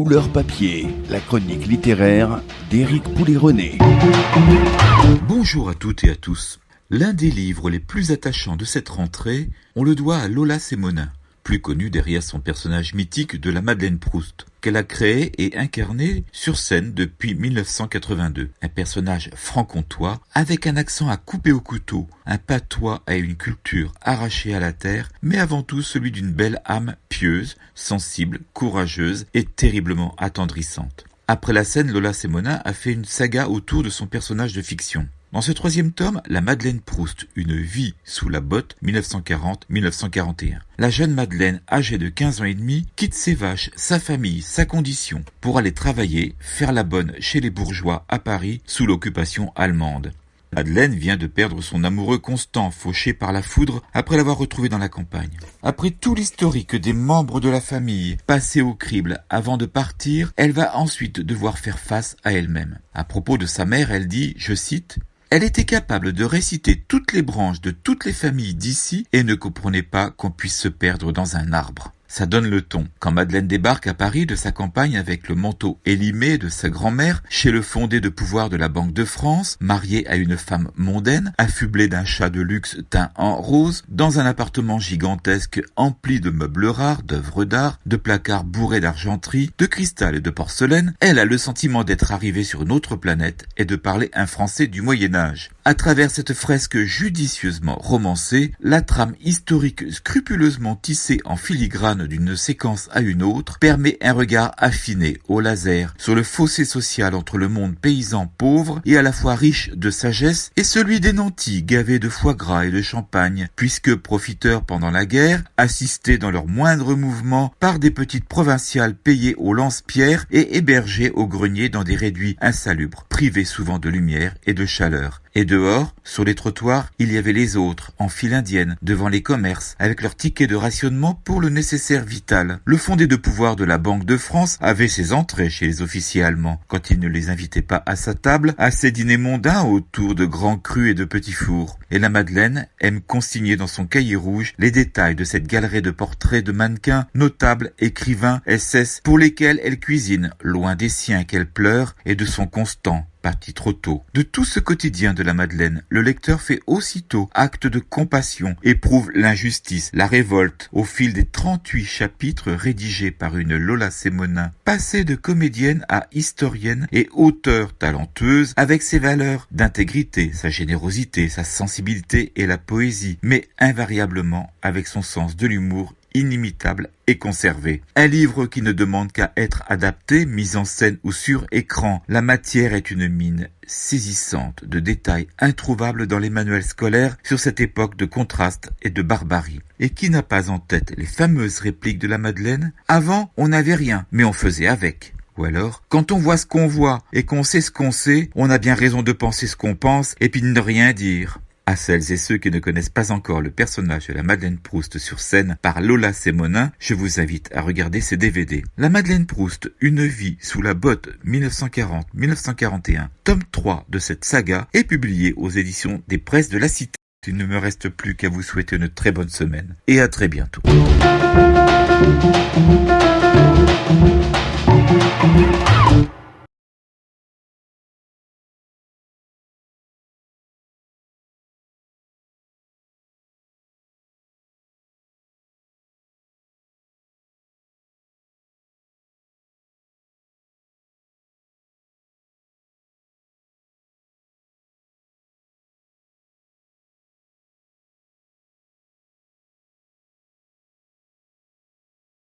Couleur papier, la chronique littéraire d'Éric Poulet-René. Bonjour à toutes et à tous. L'un des livres les plus attachants de cette rentrée, on le doit à Lola Semonin, plus connue derrière son personnage mythique de la Madeleine Proust, qu'elle a créé et incarné sur scène depuis 1982. Un personnage franc-comtois, avec un accent à couper au couteau, un patois à une culture arrachée à la terre, mais avant tout celui d'une belle âme pieuse, sensible, courageuse et terriblement attendrissante. Après la scène, Lola Semonin a fait une saga autour de son personnage de fiction. Dans ce troisième tome, La Madeleine Proust, une vie sous la botte, 1940-1941. La jeune Madeleine, âgée de 15 ans et demi, quitte ses vaches, sa famille, sa condition, pour aller travailler, faire la bonne chez les bourgeois à Paris, sous l'occupation allemande. Madeleine vient de perdre son amoureux Constant, fauché par la foudre après l'avoir retrouvé dans la campagne. Après tout l'historique des membres de la famille, passé au crible avant de partir, elle va ensuite devoir faire face à elle-même. À propos de sa mère, elle dit, je cite, « Elle était capable de réciter toutes les branches de toutes les familles d'ici et ne comprenait pas qu'on puisse se perdre dans un arbre. » Ça donne le ton. Quand Madeleine débarque à Paris de sa campagne avec le manteau élimé de sa grand-mère, chez le fondé de pouvoir de la Banque de France, mariée à une femme mondaine, affublée d'un chat de luxe teint en rose, dans un appartement gigantesque empli de meubles rares, d'œuvres d'art, de placards bourrés d'argenterie, de cristal et de porcelaine, elle a le sentiment d'être arrivée sur une autre planète et de parler un français du Moyen-Âge. À travers cette fresque judicieusement romancée, la trame historique scrupuleusement tissée en filigrane d'une séquence à une autre permet un regard affiné au laser sur le fossé social entre le monde paysan pauvre et à la fois riche de sagesse et celui des nantis gavés de foie gras et de champagne, puisque profiteurs pendant la guerre, assistés dans leurs moindres mouvements par des petites provinciales payées au lance-pierre et hébergées au grenier dans des réduits insalubres, privés souvent de lumière et de chaleur. Et dehors, sur les trottoirs, il y avait les autres, en file indienne, devant les commerces, avec leurs tickets de rationnement pour le nécessaire vital. Le fondé de pouvoir de la Banque de France avait ses entrées chez les officiers allemands, quand il ne les invitait pas à sa table, à ses dîners mondains autour de grands crus et de petits fours. Et la Madeleine aime consigner dans son cahier rouge les détails de cette galerie de portraits de mannequins, notables, écrivains, SS, pour lesquels elle cuisine, loin des siens qu'elle pleure, et de son Constant, parti trop tôt. De tout ce quotidien de la Madeleine, le lecteur fait aussitôt acte de compassion, éprouve l'injustice, la révolte, au fil des 38 chapitres rédigés par une Lola Semonin, passée de comédienne à historienne et auteure talentueuse, avec ses valeurs d'intégrité, sa générosité, sa sensibilité et la poésie, mais invariablement avec son sens de l'humour inimitable et conservé. Un livre qui ne demande qu'à être adapté, mis en scène ou sur écran. La matière est une mine saisissante de détails introuvables dans les manuels scolaires sur cette époque de contraste et de barbarie. Et qui n'a pas en tête les fameuses répliques de la Madeleine ? Avant, on n'avait rien, mais on faisait avec. Ou alors, quand on voit ce qu'on voit et qu'on sait ce qu'on sait, on a bien raison de penser ce qu'on pense et puis de ne rien dire. À celles et ceux qui ne connaissent pas encore le personnage de la Madeleine Proust sur scène par Lola Semonin, je vous invite à regarder ses DVD. La Madeleine Proust, une vie sous la botte 1940-1941, tome 3 de cette saga est publié aux éditions des Presses de la Cité. Il ne me reste plus qu'à vous souhaiter une très bonne semaine et à très bientôt.